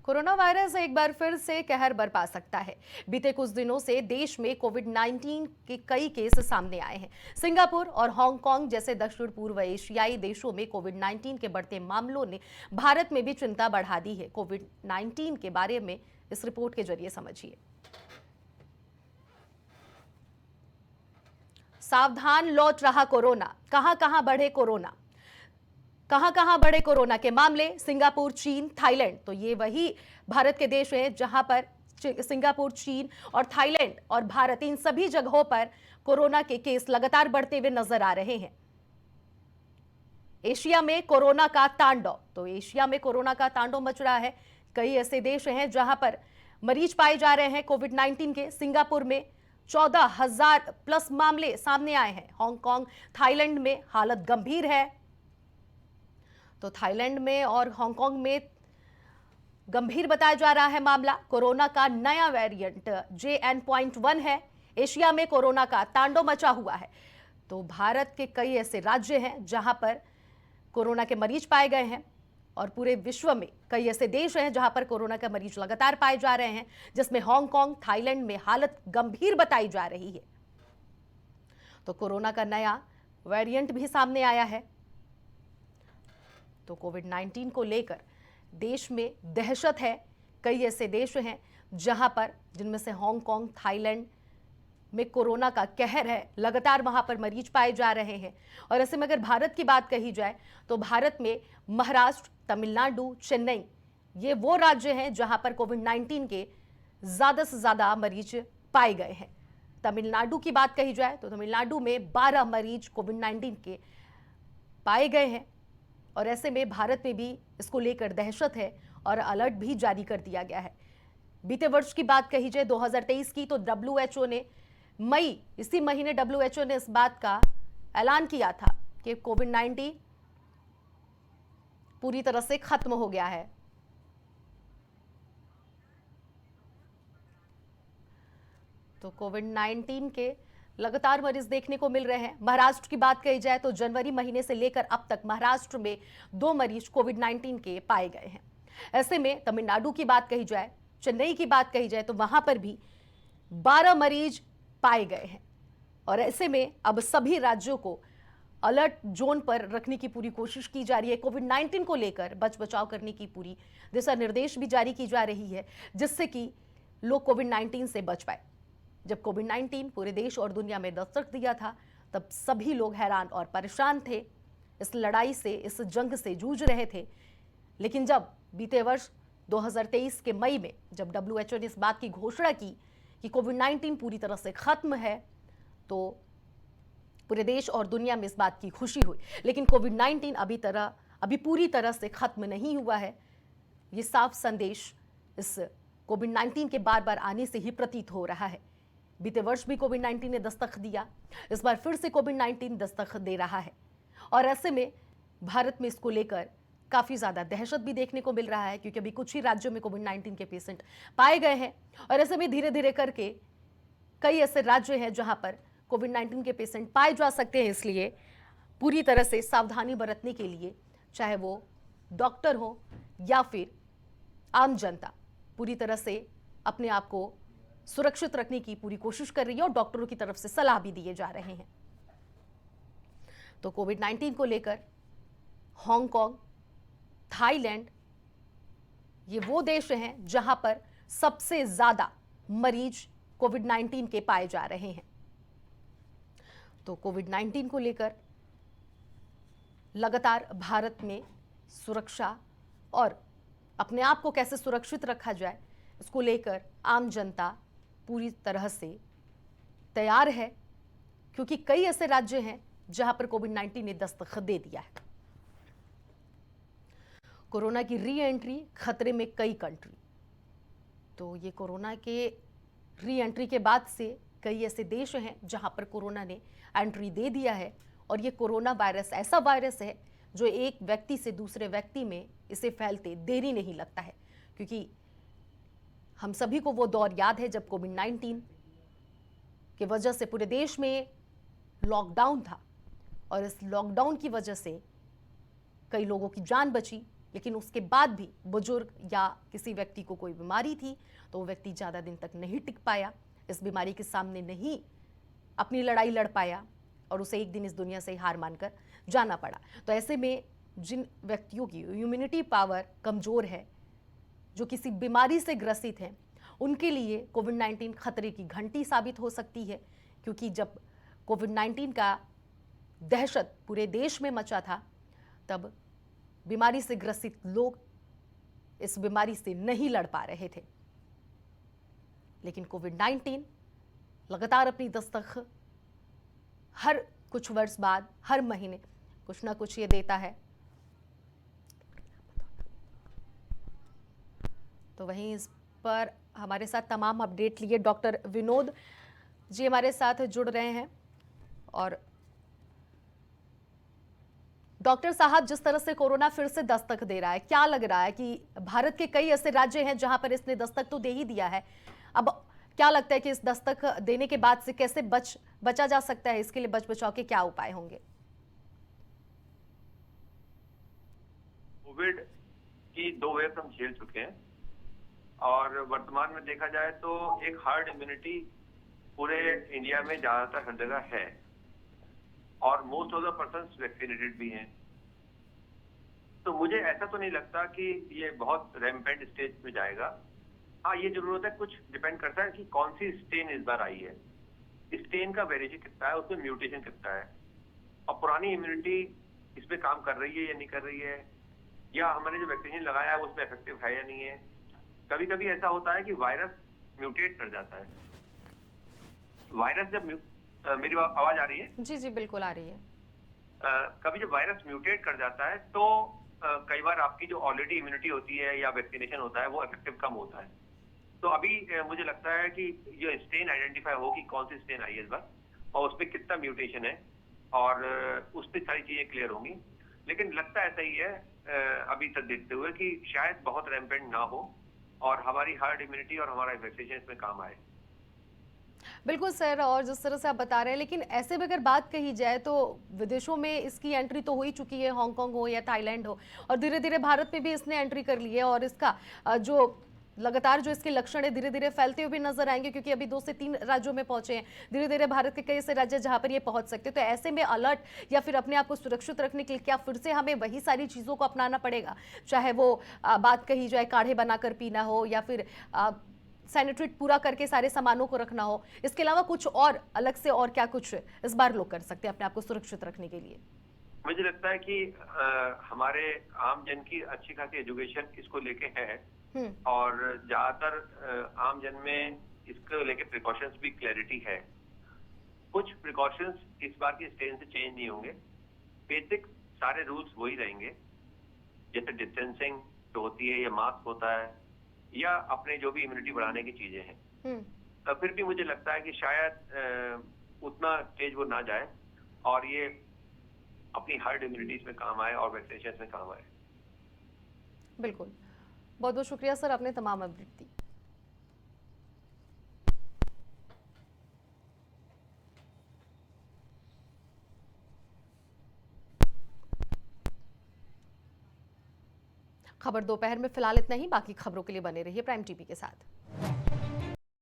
Corona virus एक बार फिर से कहर बरपा सकता है। बीते कुछ दिनों से देश में कोविड-19 के कई केस सामने आए हैं। सिंगापुर और हांगकांग जैसे दक्षिण पूर्व एशियाई देशों में कोविड-19 के बढ़ते मामलों ने भारत में भी चिंता बढ़ा दी है। कोविड-19 के बारे में इस रिपोर्ट के जरिए समझिए। सावधान लौट रहा कोरोना, कहां-कहां बढ़े कोरोना। कहां-कहां बढ़े कोरोना के मामले। सिंगापुर, चीन, थाईलैंड, तो ये वही भारत के देश हैं जहां पर सिंगापुर, चीन और थाईलैंड और भारत, इन सभी जगहों पर कोरोना के केस लगातार बढ़ते हुए नजर आ रहे हैं। एशिया में कोरोना का तांडव, तो एशिया में कोरोना का तांडव मच रहा है। कई ऐसे देश हैं जहां पर मरीज पाए जा रहे हैं कोविड-19 के। सिंगापुर में 14,000 प्लस मामले सामने आए हैं। हांगकांग, थाईलैंड में हालत गंभीर है। तो थाईलैंड में और हांगकांग में गंभीर बताया जा रहा है मामला। कोरोना का नया वेरिएंट JN.1 है। एशिया में कोरोना का तांडव मचा हुआ है। तो भारत के कई ऐसे राज्य हैं जहां पर कोरोना के मरीज पाए गए हैं और पूरे विश्व में कई ऐसे देश हैं जहां पर कोरोना के मरीज लगातार पाए जा रहे हैं, जिसमें हांगकांग, थाईलैंड में हालत गंभीर बताई जा रही है। तो कोरोना का नया वेरिएंट भी सामने आया है। तो कोविड-19 को लेकर देश में दहशत है। कई ऐसे देश हैं जहां पर, जिनमें से हांगकांग, थाईलैंड में कोरोना का कहर है। लगातार वहां पर मरीज पाए जा रहे हैं। और ऐसे में अगर भारत की बात कही जाए तो भारत में महाराष्ट्र, तमिलनाडु, चेन्नई, ये वो राज्य हैं जहां पर कोविड-19 के ज्यादा से ज्यादा मरीज पाए गए हैं। तमिलनाडु की बात कही जाए तो तमिलनाडु में 12 मरीज कोविड-19 के पाए गए हैं। और ऐसे में भारत में भी इसको लेकर दहशत है और अलर्ट भी जारी कर दिया गया है। बीते वर्ष की बात कही जाए 2023 की, तो WHO ने इसी महीने WHO ने इस बात का ऐलान किया था कि कोविड-19 पूरी तरह से खत्म हो गया है। तो कोविड-19 के लगातार मरीज देखने को मिल रहे हैं। महाराष्ट्र की बात कही जाए तो जनवरी महीने से लेकर अब तक महाराष्ट्र में 2 मरीज कोविड-19 के पाए गए हैं। ऐसे में तमिलनाडु की बात कही जाए, चेन्नई की बात कही जाए तो वहां पर भी 12 मरीज पाए गए हैं। और ऐसे में अब सभी राज्यों को अलर्ट जोन पर रखने की पूरी कोशिश की जा रही है। कोविड-19 को लेकर बचाव करने की पूरी दिशा निर्देश भी जारी की जा रही है, जिससे कि लोग कोविड-19 से बच पाए। जब कोविड-19 पूरे देश और दुनिया में दस्तक दिया था, तब सभी लोग हैरान और परेशान थे। इस लड़ाई से, इस जंग से जूझ रहे थे। लेकिन जब बीते वर्ष 2023 के मई में जब WHO ने इस बात की घोषणा की कि कोविड-19 पूरी तरह से खत्म है, तो पूरे देश और दुनिया में इस बात की खुशी हुई। लेकिन कोविड-19 अभी पूरी तरह से खत्म नहीं हुआ है। ये साफ संदेश इस कोविड-19 के बार बार आने से ही प्रतीत हो रहा है। बीते वर्ष भी कोविड-19 ने दस्तक दिया, इस बार फिर से कोविड-19 दस्तक दे रहा है। और ऐसे में भारत में इसको लेकर काफी ज्यादा दहशत भी देखने को मिल रहा है, क्योंकि अभी कुछ ही राज्यों में कोविड-19 के पेशेंट पाए गए हैं। और ऐसे में धीरे धीरे करके कई ऐसे राज्य हैं जहां पर कोविड-19 के पेशेंट पाए जा सकते हैं। इसलिए पूरी तरह से सावधानी बरतने के लिए, चाहे वो डॉक्टर हो या फिर आम जनता, पूरी तरह से अपने आप को सुरक्षित रखने की पूरी कोशिश कर रही है और डॉक्टरों की तरफ से सलाह भी दिए जा रहे हैं। तो कोविड-19 को लेकर हांगकांग, थाईलैंड, ये वो देश हैं जहां पर सबसे ज्यादा मरीज कोविड-19 के पाए जा रहे हैं। तो कोविड-19 को लेकर लगातार भारत में सुरक्षा और अपने आप को कैसे सुरक्षित रखा जाए, इसको लेकर आम जनता पूरी तरह से तैयार है, क्योंकि कई ऐसे राज्य हैं जहां पर कोविड-19 ने दस्तक दे दिया है। कोरोना की री एंट्री खतरे में कई कंट्री। तो ये कोरोना के री एंट्री के बाद से कई ऐसे देश हैं जहां पर कोरोना ने एंट्री दे दिया है। और ये कोरोना वायरस ऐसा वायरस है जो एक व्यक्ति से दूसरे व्यक्ति में इसे फैलते देरी नहीं लगता है, क्योंकि हम सभी को वो दौर याद है जब कोविड-19 की वजह से पूरे देश में लॉकडाउन था और इस लॉकडाउन की वजह से कई लोगों की जान बची, लेकिन उसके बाद भी बुजुर्ग या किसी व्यक्ति को कोई बीमारी थी तो वो व्यक्ति ज़्यादा दिन तक नहीं टिक पाया, इस बीमारी के सामने नहीं अपनी लड़ाई लड़ पाया और उसे एक दिन इस दुनिया से हार मानकर जाना पड़ा। तो ऐसे में जिन व्यक्तियों की इम्यूनिटी पावर कमज़ोर है, जो किसी बीमारी से ग्रसित हैं, उनके लिए कोविड-19 खतरे की घंटी साबित हो सकती है, क्योंकि जब कोविड-19 का दहशत पूरे देश में मचा था तब बीमारी से ग्रसित लोग इस बीमारी से नहीं लड़ पा रहे थे। लेकिन कोविड-19 लगातार अपनी दस्तक हर कुछ वर्ष बाद, हर महीने कुछ ना कुछ ये देता है। तो वहीं इस पर हमारे साथ तमाम अपडेट लिए डॉक्टर विनोद जी हमारे साथ जुड़ रहे हैं। और डॉक्टर साहब, जिस तरह से कोरोना फिर से दस्तक दे रहा है, क्या लग रहा है कि भारत के कई ऐसे राज्य हैं जहां पर इसने दस्तक तो दे ही दिया है, अब क्या लगता है कि इस दस्तक देने के बाद से कैसे बचा जा सकता है? इसके लिए बच बचाव के क्या उपाय होंगे? कोविड की 2 वेव हम झेल चुके हैं और वर्तमान में देखा जाए तो एक हार्ड इम्यूनिटी पूरे इंडिया में ज्यादातर हर जगह है और most of the persons vaccinated भी हैं। तो मुझे ऐसा तो नहीं लगता कि ये बहुत रैम्पेंट स्टेज में जाएगा। हाँ, ये जरूरत है, कुछ डिपेंड करता है कि कौन सी स्ट्रेन इस बार आई है, स्ट्रेन का वेरिएशन कितना है, उसमें म्यूटेशन कितना है और पुरानी इम्यूनिटी इस पे काम कर रही है या नहीं कर रही है, या हमने जो वैक्सीन लगाया है उसमें इफेक्टिव है या नहीं है। कभी कभी ऐसा होता है कि वायरस म्यूटेट कर जाता है। वायरस जब मेरी आवाज आ रही है? जी जी बिल्कुल आ रही है। कभी जब वायरस म्यूटेट कर जाता है तो कई बार आपकी जो ऑलरेडी इम्यूनिटी होती है या वैक्सीनेशन होता है वो इफेक्टिव कम होता है। तो अभी मुझे लगता है कि ये स्ट्रेन आइडेंटिफाई हो कि कौन सी स्ट्रेन आई है इस बार और उस पर कितना म्यूटेशन है और उस पर सारी चीजें क्लियर होंगी। लेकिन लगता ऐसा ही है अभी तक देखते हुए कि शायद बहुत रैम्पेंट ना हो और हमारी हार्ड इम्यूनिटी और हमारा वैक्सीनेशन इसमें काम आए। बिल्कुल सर, और जिस तरह से आप बता रहे हैं, लेकिन ऐसे में अगर बात कही जाए तो विदेशों में इसकी एंट्री तो हो ही चुकी है, हांगकांग हो या थाईलैंड हो, और धीरे धीरे भारत में भी इसने एंट्री कर ली है और इसका जो लगातार जो इसके लक्षण है धीरे धीरे फैलते हुए भी नजर आएंगे, क्योंकि अभी 2 से 3 राज्यों में पहुंचे हैं। धीरे धीरे भारत के कई ऐसे राज्य जहां पर ये पहुंच सकते हैं। तो ऐसे में अलर्ट या फिर अपने आप को सुरक्षित रखने के लिए क्या फिर से हमें वही सारी चीजों को अपनाना पड़ेगा, चाहे वो बात कही जाए काढ़े बनाकर पीना हो या फिर सैनिटरी पूरा करके सारे सामानों को रखना हो, इसके अलावा कुछ और अलग से और क्या कुछ इस बार लोग कर सकते हैं अपने आप को सुरक्षित रखने के लिए? मुझे लगता है कि हमारे आम जन की अच्छी खासी एजुकेशन इसको लेके है और ज्यादातर आम जन में इसको लेके प्रिकॉशंस भी क्लैरिटी है। कुछ प्रिकॉशंस इस बार की स्ट्रेन से चेंज नहीं होंगे, बेसिक सारे रूल्स वही रहेंगे, जैसे डिस्टेंसिंग जो होती है या मास्क होता है या अपने जो भी इम्यूनिटी बढ़ाने की चीजें हैं। फिर भी मुझे लगता है कि शायद उतना स्टेज वो ना जाए और ये अपनी हार्ड इम्यूनिटीज में काम आए और वैक्सीनेशन में काम आए। बिल्कुल, बहुत बहुत शुक्रिया सर, आपने तमाम अपडेट दी। खबर दोपहर में फिलहाल इतना ही, बाकी खबरों के लिए बने रहिए प्राइम टीवी के साथ।